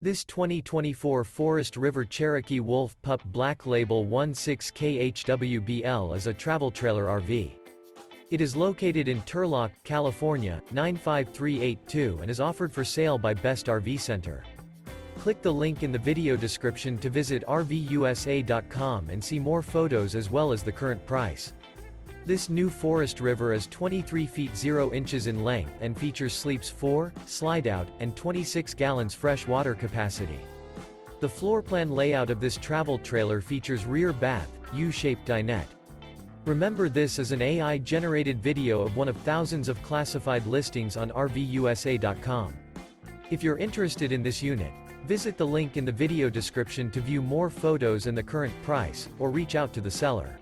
This 2024 Forest River Cherokee Wolf Pup Black Label 16KHWBL is a travel trailer RV. It is located in Turlock, California, 95382 and is offered for sale by Best RV Center. Click the link in the video description to visit RVUSA.com and see more photos as well as the current price. This new Forest River is 23 feet 0 inches in length and features sleeps 4, Slideout, and 26 gallons fresh water capacity. The floor plan layout of this travel trailer features rear bath, U-shaped dinette. Remember, this is an AI-generated video of one of thousands of classified listings on RVUSA.com. If you're interested in this unit, visit the link in the video description to view more photos and the current price, or reach out to the seller.